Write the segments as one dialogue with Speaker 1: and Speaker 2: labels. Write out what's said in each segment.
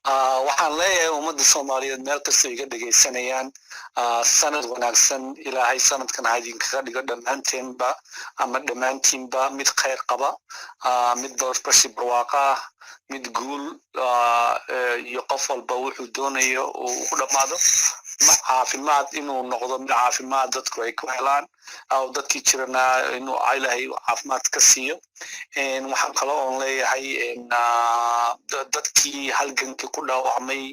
Speaker 1: waxaan leeyahay ummadda Soomaaliyeed meel kasta iga dhageysanayaan sanad wanaagsan ilaahay sanadkan ha idinkaga dhigo dhammaanteenba ama dhammaantiinba mid khayr qaba mid doorbashi barwaaqa ah mid guul iyo qof walba wuxuu doonayo uu ku dhammaado caafimaad inuu noqdo mid caafimaad dadku ay ku helaan aw dadkii jirana inuu ilaahay caafimaad ka siiyo waxaan kaloo oon leeyahay dadkii halgankii ku dhaawacmay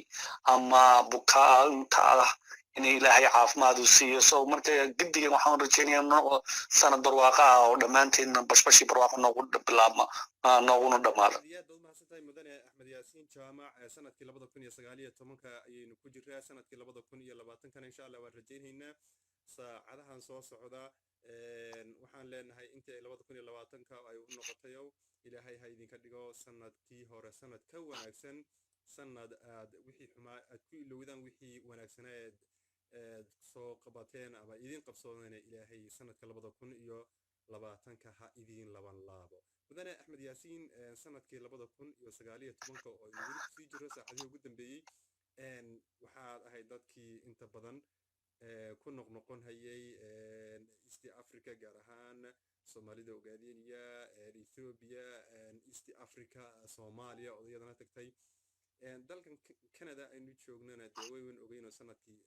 Speaker 1: ama bukaanka ah in ilaahay caafimaad uu siiyo so marka guddigan waxaan rajaynayaa sanad barwaaqa ah oo dhammaanteedna bashbashi barwaaqa noogu bilaabma nooguna dhammaado
Speaker 2: mudane axmed yaasiin jaamac sanadkii 2019 ayaynu ku jiraa sanadkii 2020 insha Allah waan rajaynaynaa saacadahan soo socda waxaan leenahay intii 2020 ay u noqotay ilaahay ha idinka dhigo sanadkii hore sanad ka wanaagsan sanad aad wixii xumaa aad ku ilowdaan wixii wanaagsaneed soo qabateen ama idin qabsoodeen ilaahay sanadka 2020 ha idin laban laabo mudane axmed yaasiin sanadkii 2019 oo ay weli sii jiro saacadihii ugu dambeeyay waxaad ahayd dadkii inta badan ku noqnoqon hayay East Africa gaar ahaan Soomaalida Ogaadeniya Ethiopia East Africa Soomaaliya oo iyadana tagtay dalkan Canada aynu joognana dee weyn ogeyn sanadkii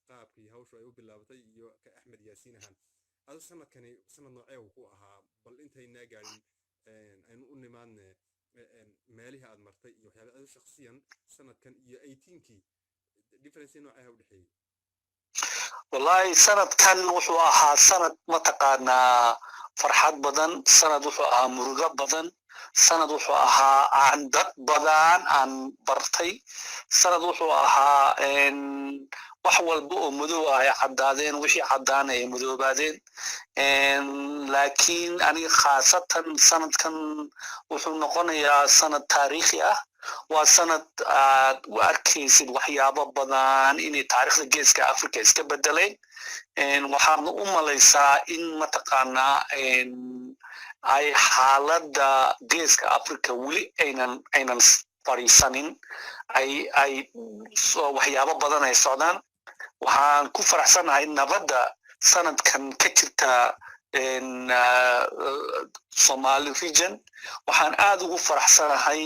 Speaker 2: qaabkii hawshu ay u bilaabatay iyo ka axmed yaasiin ahaan هذا السنة كان سنة نوعية وقوعها بل أنت هنا قاعدين أن نمان مالها أدمرتي وحياة هذا شخصيا سنة كان 18 difference نوعية ودحي
Speaker 1: والله سنة كان وحوها سنة متقانا فرحات بدن سنة وحوها مرغة بدن سنة وحوها عن دق بدن عن برتي سنة وحوها إن wax walba oo madow ay cadaadeen wixii cadaan ay madoobaadeen laakiin aniga khaasatan sanadkan wuxuu noqonayaa sanad taariikhi ah waa sanad aad u arkaysid waxyaabo badan inay taariikhda geeska Afrika iska bedeleen waxaadna u malaysaa in mataqaanaa ay xaaladda geeska Afrika weli aynan fariisanin ay waxyaabo badan ay socdaan waxaan ku faraxsanahay nabadda sanadkan ka jirta Somali region waxaan aad ugu faraxsanahay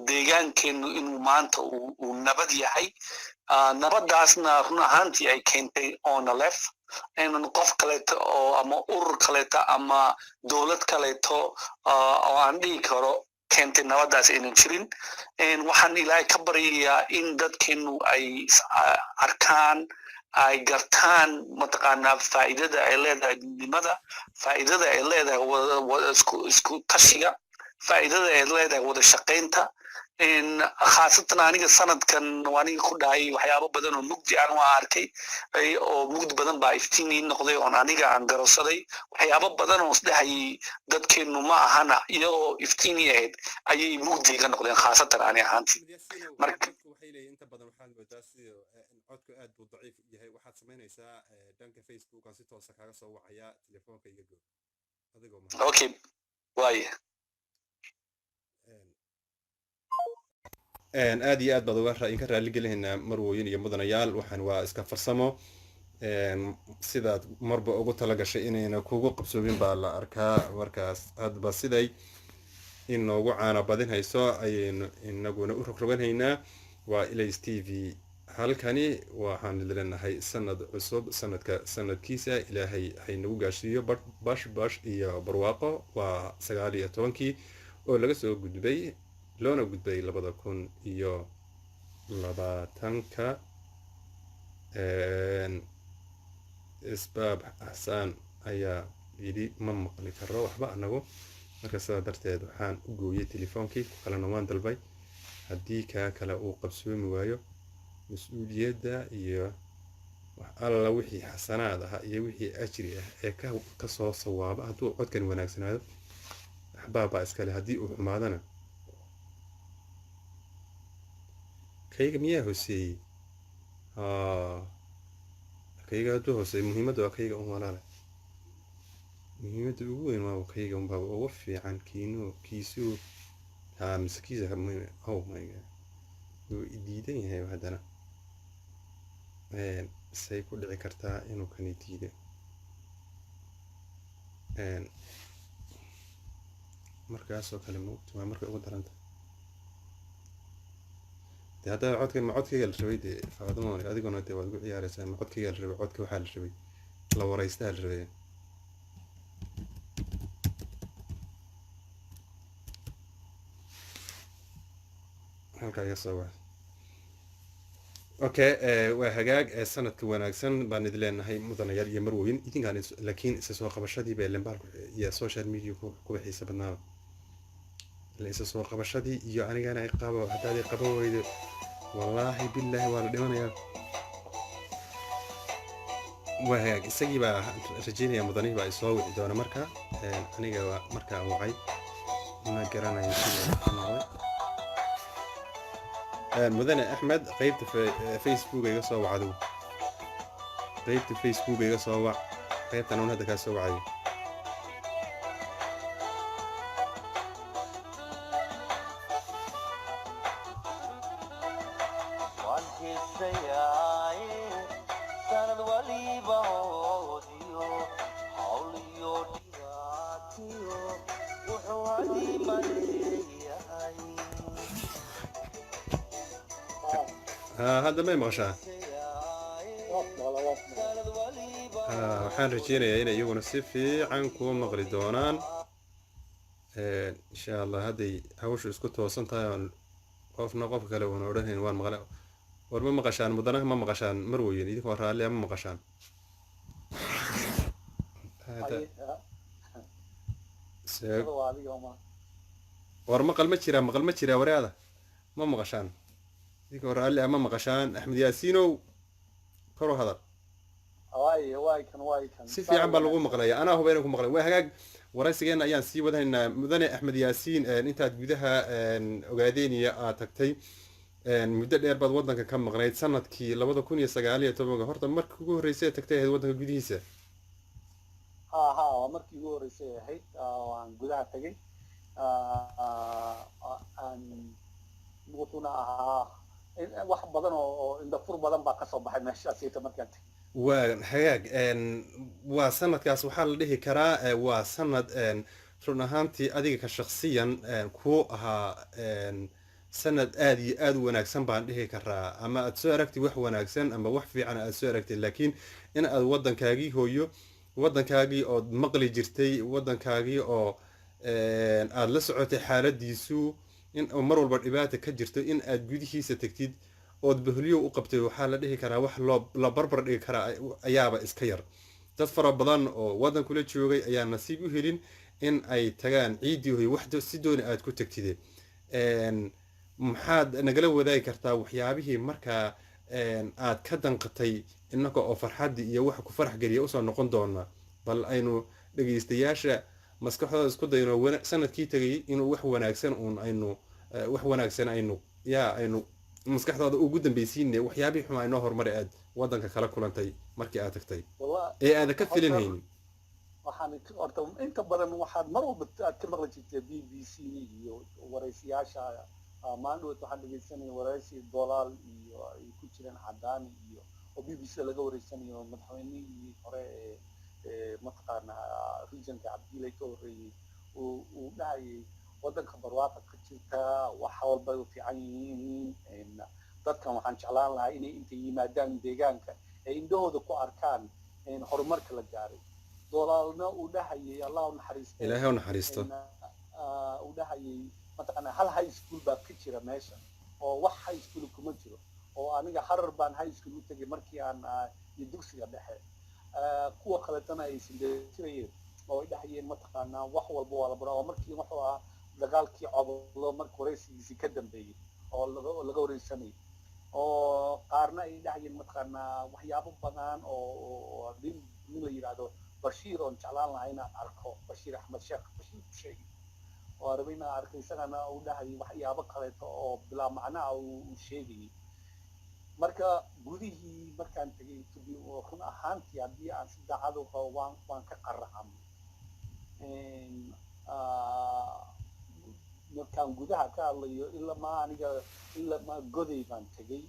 Speaker 1: deegaankeenu inuu maanta uu nabad yahay nabadaasna run ahaantii ay keentay ONLF in qof kaleeto oo ama urur kaleeto ama dowlad kaleeto oo aan dhihi karo keentay nabadaas aynan jirin waxaan ilaahay ka baryayaa in dadkeenu ay arkaan ay gartaan mataqaanaa faa'iidada ay leedahay midnimada faa'iidada ay leedahay isku tashiga faa'iidada ay leedahay wada shaqaynta khaasatan aniga sanadkan aniga ku dhahay waxyaabo badan oo mugdi aan waa arkay oo mugdi badan baa iftiinii noqday oo aniga aan garosaday waxyaabo badan oo isdhahayay dadkeenu ma ahana iyagoo iftiinii ahayd ayay mugdiga noqdeen khaasatan ani ahaantii
Speaker 2: marka waxay leeyihiin inta badan waxaan moodaa sidoo codku aad buu daciif yahay waxaad samaynaysaa dhanka Facebook aan si toos ah kaga soo wacaya telefoonka iga go adigoo ma
Speaker 1: okay waaye
Speaker 2: aad iyo aad baad uga inka raali gelinaynaa marwooyin iyo mudanayaal waxaan waa iska farsamo sidaad marba ugu tala gashay inayna kugu qabsoomin baa la arkaa markaas hadba siday inoogu caana badin hayso ayaynu inaguna u rogroganaynaa waa Ilays TV halkani waxaan leenahay sanad cusub sanadkiisa ilaahay haynagu gaashiyo bash iyo barwaaqo waa 19 oo laga soo gudbay loona gudbay 2020 isbaab ahsan ayaa yiri ma maqli karo waxba anagu marka sidaa darteed waxaan u gooyay telefoonkii kalena waan dalbay haddii kaa kale uu qabsoomi waayo mas'uuliyadda iyo wax alla wixii xasanaad ah iyo wixii ajri ah ee ka soo sawaaba hadduu codkan wanaagsanaado waxbaa iskale haddii uu xumaadana kayga miyaa hooseeyey kayga hadduu hooseey muhiimadda waa kayga un walaale muhiimadda ugu weyn waa kayga unbaa ugu fiican kiisuu miskiisa oh my god diidan yahay haddana say ku dhici kartaa inuu kani diido markaasoo kale moogta waa markay ugu daranta dee haddaa codkayga la rabay dee faadimo adiguna dee waad ugu ciyaaraysaa ma codkayga la rabay codka waxaa la rabay la waraystaa la rabay halkaa iga soo waay okay waa hagaag sanadka wanaagsan baan idin leenahay mudanayaal iyo marweyn idinkaan laakiin isa soo qabashadii bay lembaalku iyo social media kuwa xiisa badnaaba isa soo qabashadii iyo anigana ay qabo haddaad ay qabo weydo wallaahi billaahi waa la dhimanayaa waa hagaag isagii baa rajeynaya mudanihii baa isoo wici doona marka aniga markaan wacay ma garanayo sida noqday mudane axmed qaybta facebook iga soo wacdo qaybta facebook iga soo wac qaybtan uun hadda kaa soo wacayo hadda may maqashaa waxaan rajeynayaa inay iyaguna si fiican kuu maqli doonaan insha allah hadday hawshu isku toosan tahay oon qofna qof kale uuna odhanayn waan maqla war ma maqashaan mudanaha ma maqashaan marweyn idinkoo raallia ma maqashaan war maqal ma jiraa waraada ma maqashaan idinkoo raalli ama maqashaan axmed yaasiinow koro hadal si fiican baa lagu maqlaya anaa huba inaan ku maqlay waa hagaag waraysigeena ayaan sii wadahaynaa mudane axmed yaasiin intaad gudaha ogaadeeniya aad tagtay muddo dheer baad waddanka ka maqnayd sanadkii 2019 horta markii ugu horreysay ee tagtay ahayd waddanka gudihiisa
Speaker 1: waa markii ugu horreysay ahayd waan gudaha tagay wuxuuna ahaa wax badan oo indhafur badan baa kasoo baxay meeshaasita markaan tagay
Speaker 2: waa hagaag waa sanadkaas waxaa la dhihi karaa waa sanad run ahaantii adiga ka shakhsiyan kuu ahaa sanad aad iyo aad u wanaagsan baan dhihi karaa ama aad soo aragtid wax wanaagsan ama wax fiican aad soo aragtid laakiin in aad waddankaagii hooyo waddankaagii ood maqli jirtay waddankaagii oo aad la socotay xaaladiisu in mar walba dhibaata ka jirto in aad gudihiisa tagtid ood bahliyo u qabtay waxaa la dhihi karaa wax la barbar dhigi karaa ayaaba iska yar dad fara badan oo waddan kula joogay ayaa nasiib u helin in ay tagaan ciiddii hoy wax si dooni aad ku tagtide maxaad nagala wadaagi kartaa waxyaabihii markaa aad ka danqatay innaga oo farxaddii iyo waxa ku farax geliya usoo noqon doona bal aynu dhegaystayaasha maskaxdooda isku dayno sanadkii tagay inuu wax wanaagsan uun aynu wax wanaagsan aynu maskaxdooda ugu dambaysiinne waxyaabihii xumaa inoo horumari aad waddanka kala kulantay markii aad tagtay ee aada ka filinhayn
Speaker 1: waxaan horta inta badan waxaad mar walba aad ka maqli jirtay b b c iyo waraysiyaasha maandhood waxaan dhegeysanaya waraysi dolaal iyo ay ku jireen cadaani iyo oo b b c laga wareysanayo madaxweynihii hore ee mataqaanaa regionka cabdilay ka horreeyey uu dhahayay waddanka barwaaqa ka jirta wax walba u fiican yihiin dadkan waxaan jeclaan lahaa inay intay yimaadaan deegaanka ay indhahooda ku arkaan horumarka la gaaray dolaalna uu dhahayay allah u naxariisto
Speaker 2: ilaahay u naxariisto
Speaker 1: uu dhahayay mataqaanaa hal high school baa ka jira meesha oo wax high school kuma jiro oo aniga harar baan high school u tegay markii aan iyo dugsiga dhexe kuwa kaletana ay sindetirayeen oo ay dhahayeen mataqaanaa wax walba waa la baraa oo markii wuxuu ahaa dagaalkii codolo marka waraysigiisii ka dambeeyey oo laga wareysanayay oo qaarna ay dhahayeen mataqaanaa waxyaabo badan oo nin la yidhaahdo bashiir oon jeclaan lahaa inaan arko bashiir axmed sheekh bashiir ku sheegay oo rabay inaan arko isagana uu dhahayay waxyaabo kaleeto oo bilaa macnaha uu sheegayay marka gudihii markaan tegay run ahaantii haddii aan si daacad u qabo waan ka qaracamay markaan gudaha ka hadlayo ilaa ma aniga ilaa ma goday baan tegey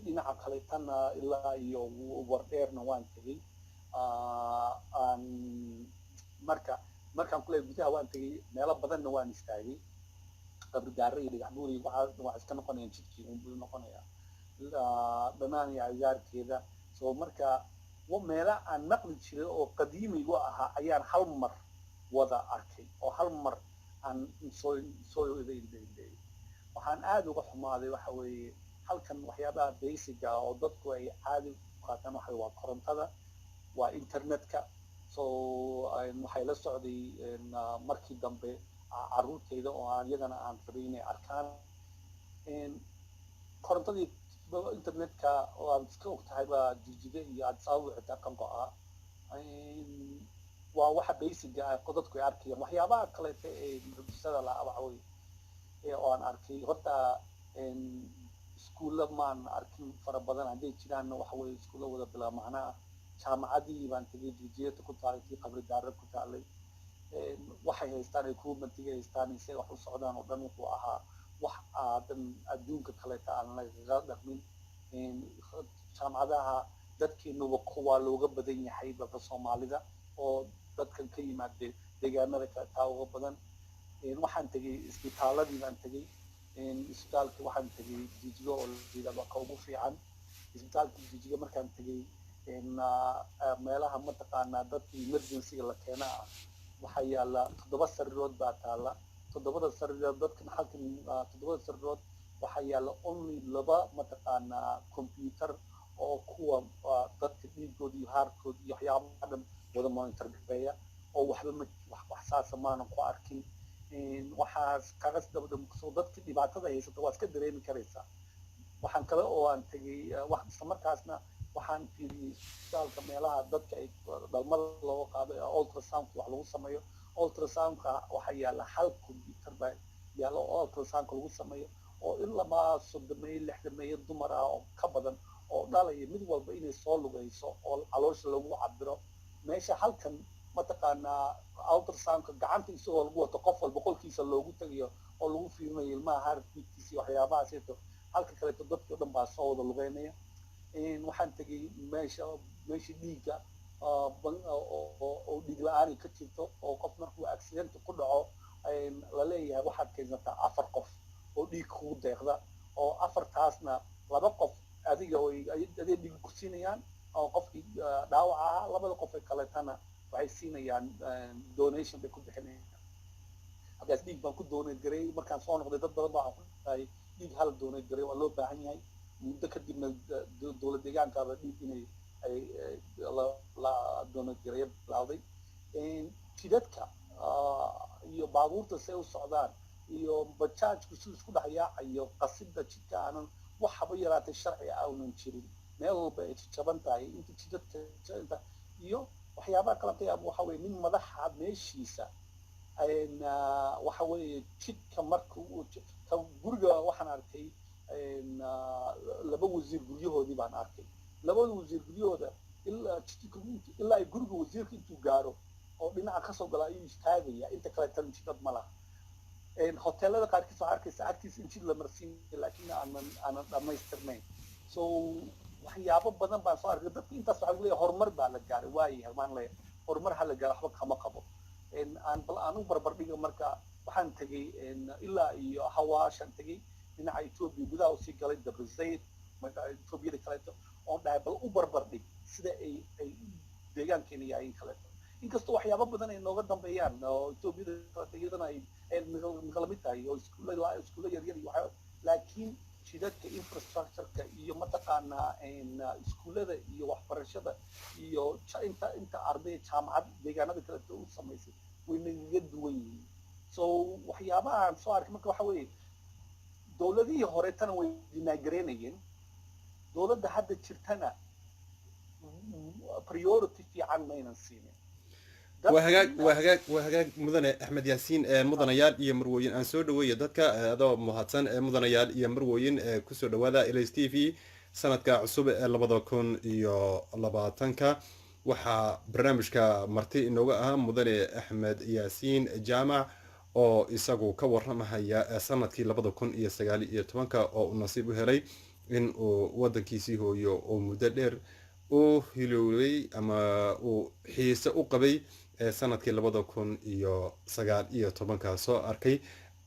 Speaker 1: dhinaca kaleetana ilaa iyo wardheerna waan tegey aan markaan kule gudaha waan tegey meelo badanna waan istaagay qabridaare iyo dhagax buur iyo waxaa iska noqonayaan jidkii unbuu noqonayaa dhanaan iyo agaarkeeda soo marka meela aan naqli jiray oo qadiimigu ahaa ayaan hal mar wada arkay oo hal mar aan soo idayday waxaan aad uga xumaaday waxa weeye halkan waxyaabaha basiga oo dadku ay caadi u qaataan waxa waa korontada waa internetka so waxay la socday markii dambe carruurtayda oo aan iyagana aan rabay inay arkaan korontadii internetka oo aad iska og tahay baa jijiga iyo aad sabab xitaa kan go-a waa waxa basiga ah dadku ay arkayaan waxyaabaha kaleeta ee mucjisada lahaa waxa weeye oo aan arkay horta iskuulla maan arkin fara badan hadday jiraanna waxa weeye iskuulla wada bilaa macnaa jaamacadii baan tegay jijiyada ku taalay tii qabri daare ku taalay waxay haystaan ay kuumantiga haystaan isay wax u socdaan oo dhan wuxuu ahaa wax aadan adduunka kaleeta aan lagaga dhaqmin jaamacadaha dadkeenuba waa looga badan yahay dadka soomaalida oo dadkan ka yimaade deegaanada kaleetaa uga badan waxaan tegay isbitaaladii baan tegay isbitaalka waxaan tegay jijiga oo layidhahdo ka ugu fiican isbitaalka jijiga markaan tegay meelaha mataqaanaa dadka emergencyga la keena ah waxaa yaala 7 sariirood baa taala 7 sariirood dadkan halkan 7 sariirood waxaa yaala only 2 mataqaanaa computer oo kuwa dadka dhiigooda iyo haarkooda iyo waxyaabaha dhan wada monitor gareeya oo waxba wax saasa maanan ku arkin waxaas kagas dabada soo dadka dhibaatada haysata waa iska dareemi karaysaa waxaan kale oo aan tegay wax isla markaasna waxaan fiiriyey isbitaalka meelaha dadka ay dhalmada looga qaado ultrasound wax lagu sameeyo ultrasoundka waxaa yaala hal computer baa yaala oo ultrasoundka lagu sameeyo oo ilaa 30 dumar ah oo ka badan oo dhalaya mid walba inay soo lugayso oo caloosha lagu cabiro meesha halkan mataqaanaa ultrasoundka gacanta isagoo lagu wato qof walba qolkiisa loogu tagayo oo lagu fiirinayo ilmaha heartbeatkiisa iyo waxyaabahaasito halka kaleeto dadkii o dhan baa soo wada lugeynaya waxaan tegay meesha dhiigga oo dhiig la-aani ka jirto oo qof markuu accidenta ku dhaco laleeyahay waxaad keensataa 4 qof oo dhiig kugu deeqda oo 4taasna 2 qof adiga adee dhiig ku siinayaan oo qofkii dhaawac ahaa 2 qof ee kaleetana waxay siinayaan donation bay ku bixinayaan halkaas dhiig baan ku donate garay markaan soo noqday dad badan baa ku dhahay dhiig hal donate garay waa loo baahan yahay muddo kadibna dowlad deegaankaaba dhiig inay la donate gareeyo bilowday jidadka iyo baabuurta say u socdaan iyo bajaajku siduu isku dhex yaacayo qasida jidka aanan wax haba yaraatay sharci aanan jirin meel walba ay jaban tahay inta jidadka iyo waxyaabaha kalanta yaab waxa weeye nin madaxa meeshiisa waxa weeye jidka marka guriga waxaan arkay 2 wasiir guryahoodii baan arkay 2 wasiir guryahooda ilaa ay guriga wasiirka intuu gaaro oo dhinaca kasoo gala ayuu istaagaya inta kale tan jidad ma laha hoteelada qaarkiis waxaa arkaysa agtiisa in jid la marsiinayo laakiin aanan dhammaystirnayn so waxyaabo badan baan soo arkay dadka intaas waxaa leeyahay horumar baa la gaaray waayahay maan leeyahay horumar ha la gaaro waxba kama qabo aan u barbardhiga marka waxaan tegay ilaa iyo hawaashan tegay dhinaca Ethiopia gudaha u sii galay Dabrazayd Ethiopia kaleeto oo dhahay bal u barbardhig sida ay deegaankeena yahay kaleeto inkastoo waxyaabo badan ay nooga dambeeyaan oo Ethiopia kaleeto iyadana ay maqlamid tahay oo iskuulla yaryar iyo waxaa laakiin jidadka infrastructureka iyo mataqaanaa iskuullada iyo waxbarashada iyo inta arday jaamacad deegaanada kaleeto u samaysay way nagaga duwan yihiin so waxyaabaha aan soo arkay marka waxa weeye dowladihii horeetana way dinaagareynayeen dowladda hadda jirtana priority fiican maynan siinin
Speaker 2: وهجاج مدن أحمد ياسين مدن يال يمروين أن سود ويا دتك هذا مهتن مدن يال يمروين كسر وهذا إلى ستيفي سنة كعصب لبضكون يا لبعتنك وح برنامج كمرتي إنه مدن أحمد ياسين جامع oo isagu ka warramahaya sanadkii 2019 oo uu nasiib u helay in uu waddankiisii hooyo oo muddo dheer uu hilowday ama uu xiise u qabay sanadkii 2019 soo arkay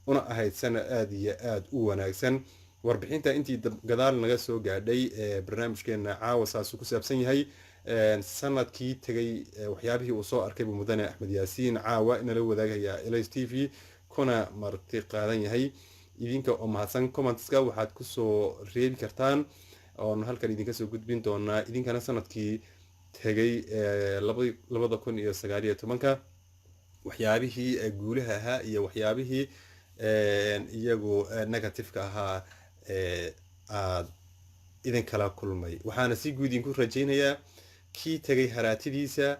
Speaker 2: una ahayd sana aad iyo aad u wanaagsan. warbixinta intii gadaal naga soo gaadhay barnaamijkeena caawa saasuu ku saabsan yahay. sanadkii tegay waxyaabihii uu soo arkay buu mudane axmed yaasiin caawa inala wadaagaya Elays TV kuna marti qaadan yahay. idinka oo mahadsan commentska waxaad kusoo reebi kartaan oon halkan idinka soo gudbin doonaa idinkana sanadkii tegay 2019 waxyaabihii guulaha ahaa iyo waxyaabihii iyagu negative-ka ahaa aad idin kala kulmay. waxaana si guud idinku rajaynayaa kii tegay haraatidiisa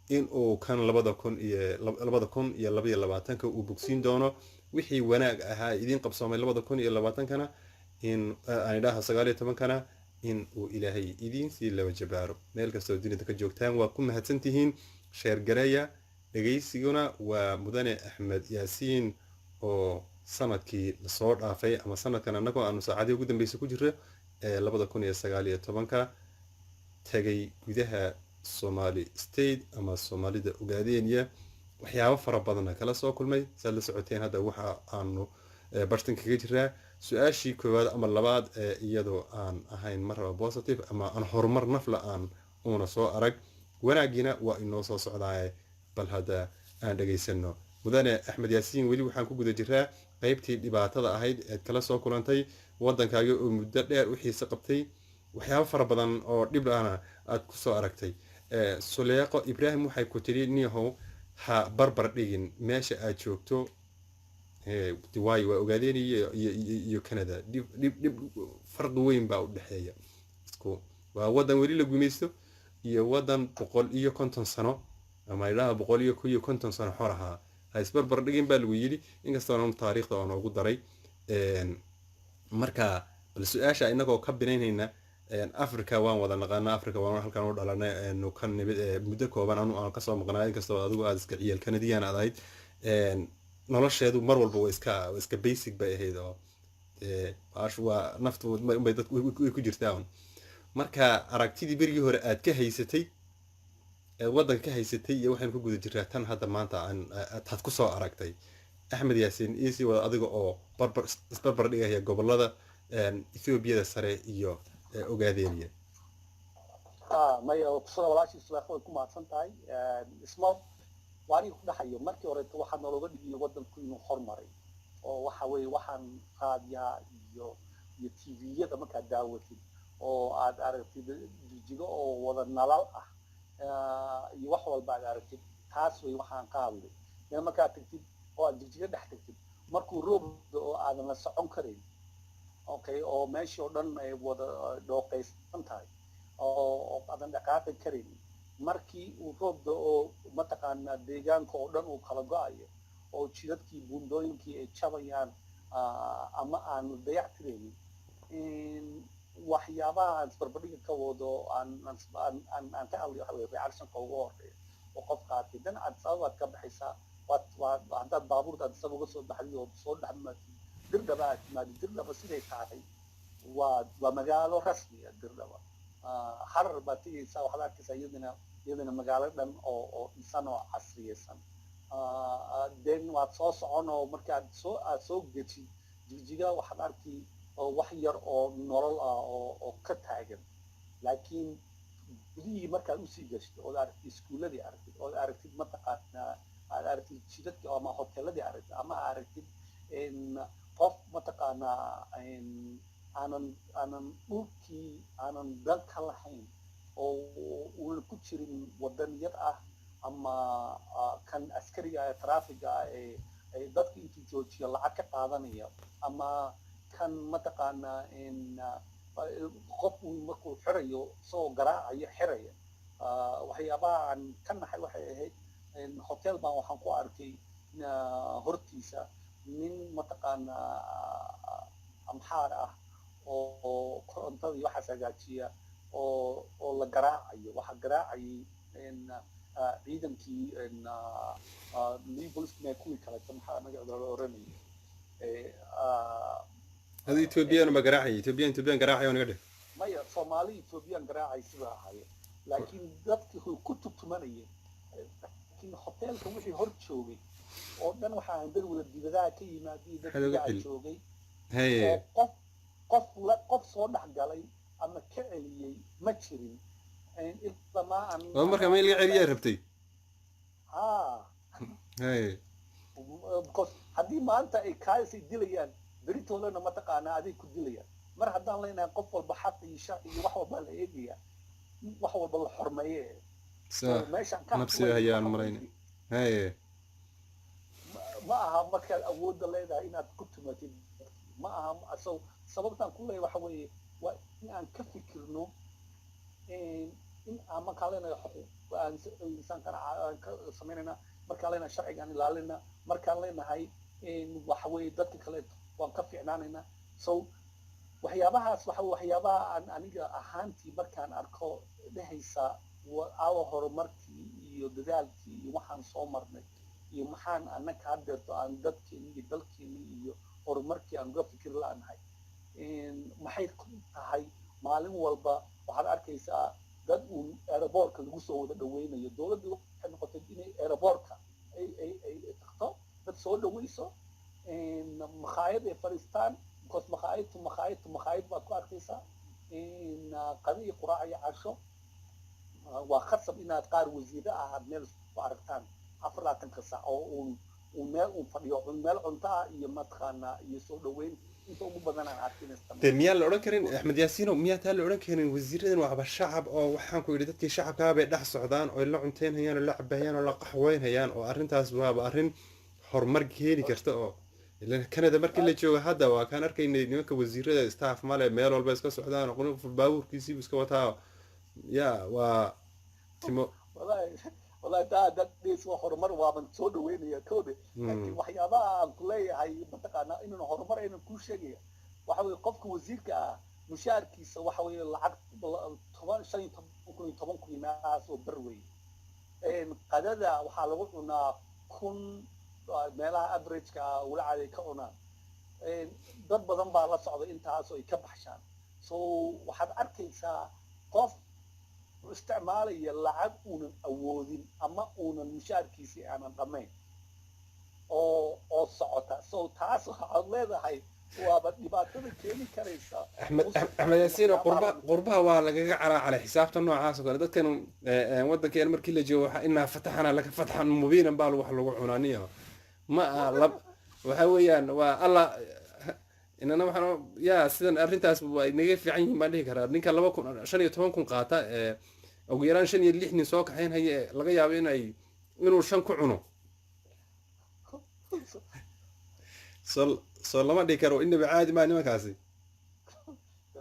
Speaker 2: in uu kan 2022 uu bogsiin doono wixii wanaag ahaa idin qabsoomay 2020kana in aan idhaaho 19kana in uu ilaahay idin sii laba jabaaro. meel kastoo dunida ka joogtaan waa ku mahadsantihiin. sheer gareeya dhegaysiguna waa mudane axmed yaasiin oo sanadkii lasoo dhaafay ama sanadkan annagoo aanu saacadii ugu dambeysay ku jirro 2019 tagay gudaha Somali State ama Soomaalida Ogaadeniya waxyaabo fara badan kala soo kulmay. saad la socoteen hadda waxa aanu bartan kaga jiraa su-aashii koowaad ama labaad iyadoo aan ahayn marba positive ama aan horumar nafla aan una soo arag. wanaagiina waa inoo soo socdaa bal hadda aan dhageysano. mudane axmed yaasiin weli waxaan ku guda jiraa qaybtii dhibaatada ahayd ee kala soo kulantay waddankaaga oo muddo dheer u xiise qabtay waxyaabo fara badan oo dhib ahna aad ku soo aragtay. Suleeqo Ibrahim waxay ku tiri niyahow ha barbar dhigin meesha aad joogto Dubai waa Ogaadeniya iyo Canada. dhib farqi weyn baa u dhaxeeya. isku waa waddan weli la gumaysto iyo waddan 150 sano ama ilaa 150 sano xor ahaa. ha isbarbar dhigin baa lagu yiri inkastoo aan taariikhda aan ugu daray. marka bal su-aasha inagoo ka binaynayna Afrika waan wada naqaanaa. Afrika waan halkan u dhalanay nu kan muddo kooban aan ka soo maqnaa inkastoo adigu aad iska ciyal Canadian ahayd. nolosheedu mar walba waa iska basic bay ahayd oo waa naftu bay dad ku jirtaan. marka aragtidii berigii hore aad ka haysatay waddan ka haysatay iyo waxaan ku guda jiraa tan hadda maanta aad ku soo aragtay. axmed yaasiin iisi wada adiga oo barbar dhigaya gobolada Ethiopia sare iyo Ogaadeniya.
Speaker 1: maya kusoo walaashii Suleeqo ku maadsan tahay. isma waani ku dhaxayo markii hore waxa nologa dhigay waddanku inuu hormaray oo waxa weeye waxaan qaadiyaa iyo TV-yada marka daawatid oo aad aragtid jijigo oo wada nalal ah iyo wax walba aad aragtid taas way waxaan qaadlay. marka tagtid oo aad jijigo dhex tagtid markuu roob oo aadan la socon karin okay oo meeshii oo dhan ay wada dhooqaysan tahay oo aadan dhaqaaqi karin markii uu roobda oo mataqaanaa deegaanka oo dhan uu kala go'ayo oo jidadkii buundooyinkii ay jabayaan ama aanu dayactiraynin waxyaabaha aan isbarbardhiga ka wado aan ka hadlayo waxa weeye reactionka ugu horreeya oo qofka arkay dan aad sababaad ka baxaysaa haddaad baabuurta aad isaga uga soo baxday oo soo dhex maatid dirdhaba aad timaadid dirdhaba siday tahay waa magaalo rasmi ah dirdhaba. harar baad tegaysaa waxaad arkaysaa iyadana magaalo dhan oo dhisan oo casriyeysan. den waad soo socon oo marka aad soo gejid jijiga waxaad arki oo wax yar oo nolol ah oo ka taagan. laakiin gudihii markaad usii gashto ood aragtid iskuuladii aragtid ood aragtid mataqaanaa aad aragtid jidadka ama hoteeladii aragtid ama aragtid qof mataqaanaa aanan dhulkii aanan dan ka lahayn oo uunan ku jirin wadaniyad ah ama kan askariga ee traafiga ah ee dadka intuu joojiyo lacag ka qaadanaya ama kan mataqaanaa qofku markuu xirayo isagoo garaacayo xiraya. waxyaabaha aan ka naxay waxay ahayd hotel baan waxaan ku arkay hortiisa nin mataqaanaa amxaar ah oo korontada iyo waxaas hagaajiya oo la garaacayo waxa garaacayay ciidankii new policeman kuwii kaleeto maxaa magacooda la oranayay
Speaker 2: هذه إثيوبيان ما قراعي إثيوبيان قراعي وأنا قدر
Speaker 1: maya soomaali ethoobiyan garaacay sida ahaayeen laakiin dadkii ku tubtumanayeen laakiin hoteelka wixii hor joogay oo dhan waxaa dad wada dibadaha ka yimaadii dadka joogay qof soo dhex galay ama ka celiyey ma jirin
Speaker 2: marka meel laga celiyaa rabtay
Speaker 1: haddii maanta ay kaasay dilayaan beritoolana mataqaanaa aday ku dilayaan mar haddaan leenahay qof walba xaq iyo sharci iyo wax walba la eegaya wax walba la xormeeye meeshaan ka
Speaker 2: nafsiga hayaan marayna
Speaker 1: ma aha markaad awoodda leedahay inaad ku tumatid ma aha sababtaan ku leeyahay waxa weeye waa in aan ka fikirno in aan markaa leenahay aan insaankana aan ka samaynayna markaan leenahay sharcigaan ilaalina markaan leenahay waxa weeye dadka kale waan ka fiicnaanayna so waxyaabahaas waxyaabaha aan aniga ahaantii markaan arko dhehaysa aawa horumarkii iyo dadaalkii iyo waxaan soo marnay iyo maxaan annaka haddeerto aan dadkeeni iyo dalkeeni iyo horumarkii aan uga fikir la'nahay maxay tahay maalin walba waxaad arkaysaa dad uun aeroboortka lagu soo wada dhaweynayo dowladdu waxay noqotay inay aeroboortka ay tagto dad soo dhaweyso makhaayad ay fadhiistaan because makhaayad baad ku arkaysaa qadi iyo quraac iyo casho waa khasab inaad qaar wasiiro ahaad meel ku aragtaan 24 saac oo uun meel uun fadhiyo meel cunto ah iyo mataqaanaa iyo soo dhaweyn inta ugu badan aan arkin
Speaker 2: miyaa la odhan karin axmed yaasiino miyaa taa la odhan karin wasiiradan waa shacab oo waxaan ku yidhi dadkii shacabkaa bay dhex socdaan oo la cunteynayaan oo la cabayaan oo la qaxweynayaan oo arrintaas waaba arrin horumar keeni karta oo kanada markii la joogo hadda waa kaan arkaynay nimanka wasiirada staff male meel walba iska socdaan qof baabuurkiisiibu iska wataa ya waa timo
Speaker 1: والله ده ديس horumar waaban soo dhaweynaya koode laakiin waxyaabaha aan ku leeyahay mataqaana inuu horumar aynu ku sheegay waxa weeye qofka wasiirka ah mushaarkiisa waxa weeye lacag 15 meelahaas oo bar weeye qadada waxaa lagu cunaa 1000 meelaha average-ka wala caadi ka cunaa dad badan baa la socda intaas oo ay ka baxshaan so waxaad arkaysaa qof isticmaalaya lacag uunan awoodin ama uunan mushaarkiisii aanan dhammayn oo socota so taas waxaad leedahay waaba dhibaatada keeni karaysa
Speaker 2: axmed yaasiin qurbaha waa lagaga calaacalay xisaabta noocaas oo kale dadkan waddankeena markii la joogo inaa fataxana laka fatxan mubiinan baa wax lagu cunaaniyo ma waxa weeyaan waa alla inana waxaan yaa sidan arrintaas waa inaga fiican yihiin baan dhihi karaa ninka 15,000 qaata ugu yaraan 5 nin soo kaxayn haye laga yaabo inuu 5 ku cuno soo lama dhihi karo inaba caadi ma nimankaasi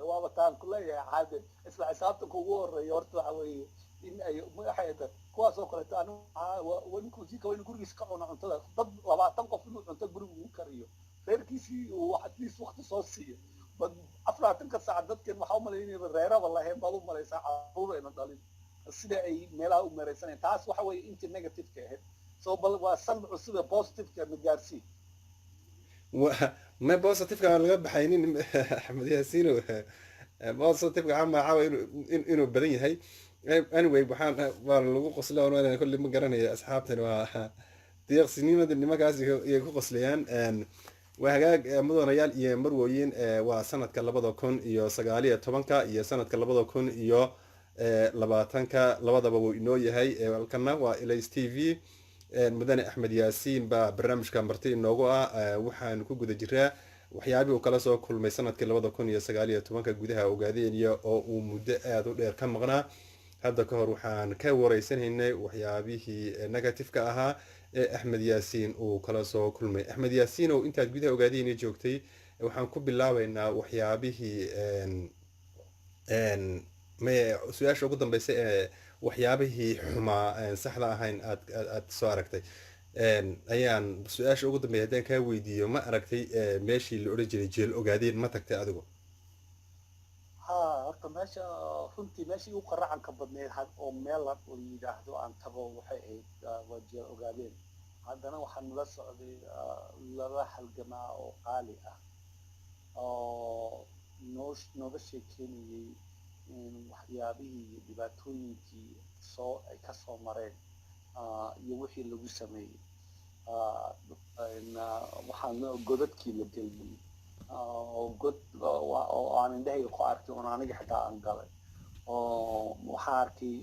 Speaker 1: waaba taan ku leeyahay caadi isla xisaabta kugu horeeya horta waxa weeye in ay magaxayda kuwaas oo kale taan winku si ka weyn gurigiisa ka cuna cuntada dad 20 qof inuu cunto guriga uu kariyo reerkiisii uu xaddiis waqti soo siiyo bad 24 saac dadkan waxa u maleynayay reeraba lahayn baad u malaysaa caruur ayna dhalin sida ay meelaha u maraysanayaan taas waxa weeye intii negative ka ahayd soo bal waa san cusub positive ka magaarsi
Speaker 2: ما بوصتك على الغب حينين أحمد ياسين بوصتك عم عاوي إنه بدني هاي anyway waxaan waa lagu qoslaa oo kulli ma garanaya asxaabtan waa diiq sinimada nimakaas ay ku qoslayaan waa hagaag mudanayaal iyo marwooyin waa sanadka 2019 iyo sanadka 2020 labadaba wuu inoo yahay halkana waa Ilays TV mudane axmed yaasiin baa barnaamijka marti inoogu ah waxaan ku guda jiraa waxyaabihii uu kala soo kulmay sanadkii 2019 gudaha ogaadeenaya oo uu muddo aad u dheer ka maqnaa hadda ka hor waxaan ka wareysanaynay waxyaabihii negative-ka ahaa ee axmed yaasiin uu kala soo kulmay axmed yaasiin oo intaad gudaha ogaadeenaya joogtay waxaan ku bilaabaynaa waxyaabihii su-aasha ugu dambeysay ee waxyaabihii xumaa saxda ahayn aad soo aragtay ayaan su-aasha ugu dambeeyay haddaan kaa weydiiyo ma aragtay meeshii la odhan jiray jeel ogaadeen ma tagtay adigu
Speaker 1: horta meesha runtii meeshii u qaracanka badneed oo meel la yidhaahdo aan tago waxay ahayd waa jeel ogaadeen haddana waxaan nala socday laba halgamaa oo qaali ah oo nooga sheekeynayay waxyaabihii iyo dhibaatooyinkii ay ka soo mareen iyo wixii lagu sameeyey waxaan godadkii la geliyey god oo aan indhahayga ku arkay oon aniga xitaa aan galay oo waxaan arkay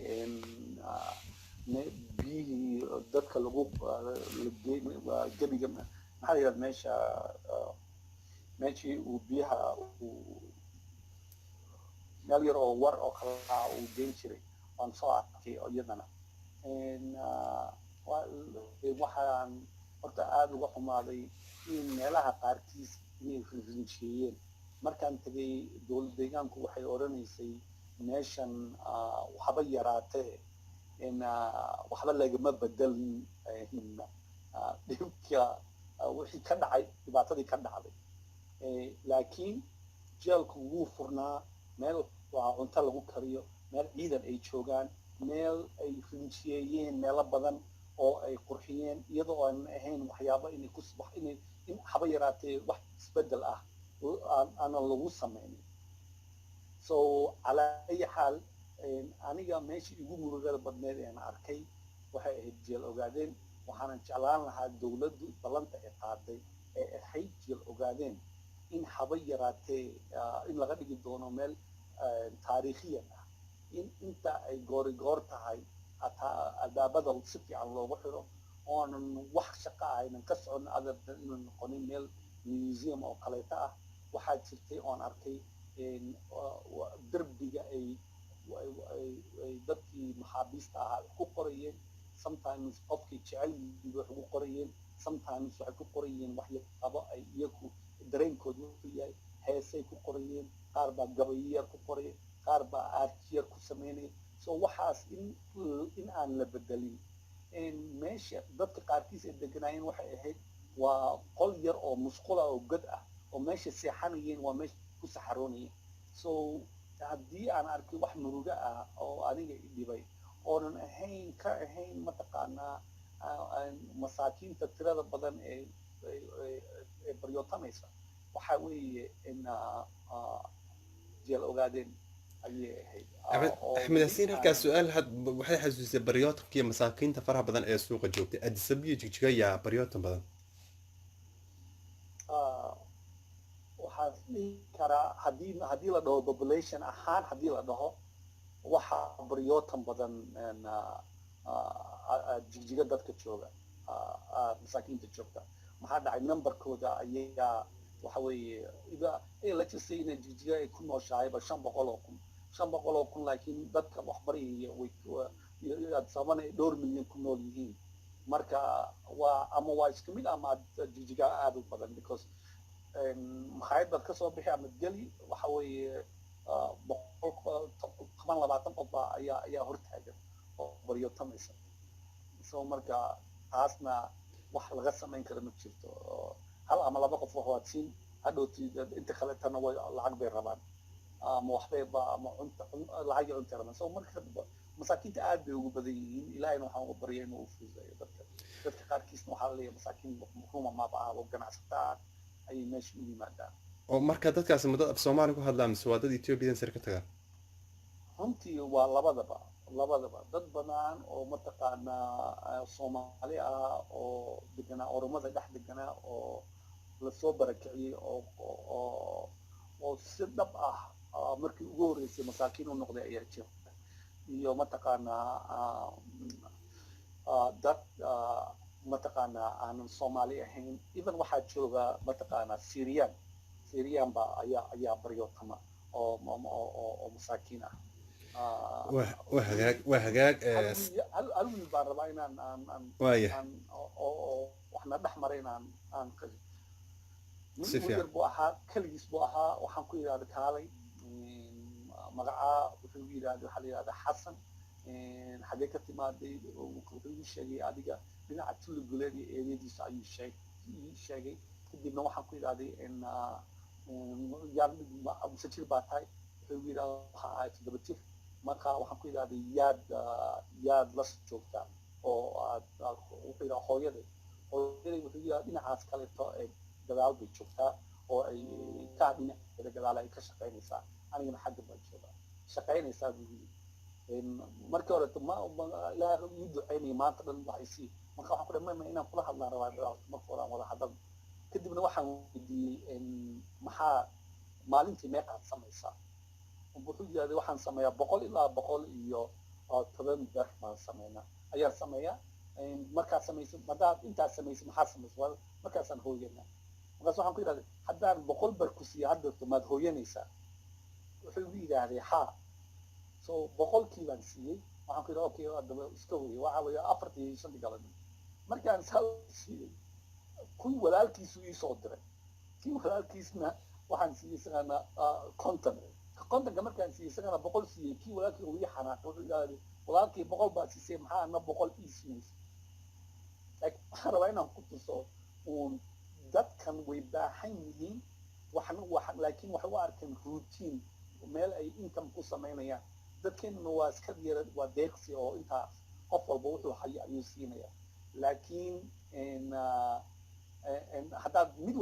Speaker 1: biyihii dadka lagu gebiga maxaa la yidhahda meeshii uu biyaha meel yar oo war oo kale ah uu geyn jiray waan soo arkay iyadana waxaan horta aada uga xumaaday in meelaha qaarkiis inay rinjiyeeyeen markaan tegay dowlad deegaanku waxay odhanaysay meeshan waxba yaraatee waxba lagama bedelin dhibka wixii ka dhacay dhibaatadii ka dhacday laakiin jeelku wuu furnaa meel waa cunto lagu kariyo meel ciidan ay joogaan meel ay rinjiyeeyeen meelo badan oo ay qurxiyeen iyadoo aan ahayn waxyaabo inay in haba yaraatee wax isbedel ah aanan lagu sameynin so calaa ayi xaal aniga meeshii igu murugada badneed aan arkay waxay ahayd jeel ogaadeen waxaanan jeclaan lahaa dowladdu ballanta ay qaaday ee ahayd jeel ogaadeen in haba yaraatee in laga dhigi doono meel taariikhiyan ah in inta ay goorigoor tahay albaabada si fiican loogu xiro oonan wax shaqo aynan ka socon adartan inuu noqonin meel museum oo kaleeta ah waxaa jirtay oon arkay derbiga ay dadkii maxaabiista ahaa ku qorayeen sometimes qofkii jecel yihiin wax ugu qorayeen sometimes waxay ku qorayeen waxyaabo ay iyagu dareenkooda wuxuu yahay heesay ku qorayeen qaar baa gabayiyar ku qoraya qaar baa aartiyar ku sameynaya so waxaas in aan la bedelin meesha dadka qaarkiis ay deganaayeen waxay ahayd waa qol yar oo musqula oo god ah oo meesha seexanayeen waa meesha ku saxaroonayeen so haddii aan arkay wax murugo ah oo aniga i dhibay oonan ka ahayn mataqaanaa masaakiinta tirada badan ee baryootamaysa waxaa weeye in jeel ogaadeen ayay ahayd
Speaker 2: axmed yaasiin halkaas su-aal waxay xasuusisay baryootanka iyo masaakiinta faraha badan ee suuqa joogtay adisabiyo jigjiga yaa baryootan badan
Speaker 1: waxaan dhihi karaa haddii la dhaho population ahaan haddii la dhaho waxaa baryootan badan jigjiga dadka jooga masaakiinta joogta maxaa dhacay numberkooda ayaa waxa weeye let's just say inay jigjiga ay ku nooshahayba 500,000 kun laakiin dadka waxbaraya sabana dhowr milyan ku nool yihiin marka waa isku mid ama jigjiga aad u badan because maxaayad baad kasoo bixi ama geli waxa weeye 20 qof ayaa hortaagan oo baryootamaysa so marka taasna wax laga samayn kara ma jirto hal ama laba qof wax waad siin hadhowti inta kaletana way lacag bay rabaan ama waxbayba ama lacag iyo cunta rabaan so marka masaakiinta aad bay ugu badan yihiin ilaahayna waxaan ugu barya inuu u fududeeyo dadka qaarkiisna waxaa la leeyahay masaakiin ruma maba ah oo ganacsataa ayay meesha u yimaadaan
Speaker 2: oo marka dadkaasi ma dad af soomaali ku hadlaan mise waa dad ethiopian sare ka tagaan
Speaker 1: runtii waa labadaba dad badan oo mataqaanaa soomaali ah oo deganaa oromada dhex deganaa oo lasoo barakiciyey oo si dhab ah markii ugu horreysay masaakiin u noqday ayaa jira iyo mataqaanaa dad mataqaanaa aanan soomaali ahayn even waxaa jooga mataqaanaa syrian ba ayaa baryootama oo masaakiin ah
Speaker 2: waa hagaag
Speaker 1: hal wiil baan rabaa inaan waxna dhex maray aan yar buu ahaa keligiis buu ahaa waxaan ku yidhahda kaalay magacaa wuxuu yidhahda waxaa la yidhahda xasan xagee ka timaaday wuxuu ii sheegay adiga dhinaca tulli guleed iyo eedadiisa ayuu sheegay kadibna waxaan ku yidhahday mise jir baa tahay wuxuu yidhahda waxa ahay 7 jir marka waxaan ku yidhahday yaad la joogtaa oo wuxuu yidhaha hooyaday wuxuu yidhaha dhinacaas kaleeto gadaal bay joogtaa oo ay kaa dhinaceeda gadaal ay ka shaqaynaysaa anigana xagga baan joogaa shaqaynaysaa buu yidhi markii hore ilaahay ii ducaynaya maanta dhan waxay sii marka waxaan ku dhahay mama inaan kula hadlaan rabaa marka hore aan wada hadal kadibna waxaan weydiiyey maxaa maalintii meeqaad samaysaa wuxuu yidhahday waxaan sameeyaa 100 ilaa 110 ber baan sameynaa ayaan sameeyaa markaad samaysid haddaad intaas samaysid maxaa samaysa markaasaan hooyanaa markaas waxaan ku yidhahday haddaan 100 ber ku siiya haddeerto maad hooyanaysaa wuxuu igu yidhaahday haa so 100kii baan siiyey waxaan ku yidhaha okay haddaba iska hooyay waxa weeye 4 galabnimo markaan saa siiyey kuwii walaalkiisu ii soo diray kii walaalkiisna waxaan siiyey isagana 50 markaan siiyey isagana 100 siiyey kii walaalkii uu ii xanaaqay wuxuu yidhahday walaalkii 100 baa siisay maxaa ana 100 ii siiyey waxaan rabaa inaan ku tuso dadkan way baahan yihiin laakiin waxay u arkeen routine meel ay income ku samaynayaan dadkeenna waa iska yara waa deeqsi oo intaas qof walba wuxuu hayo ayuu siinaya laakiin haddaad mid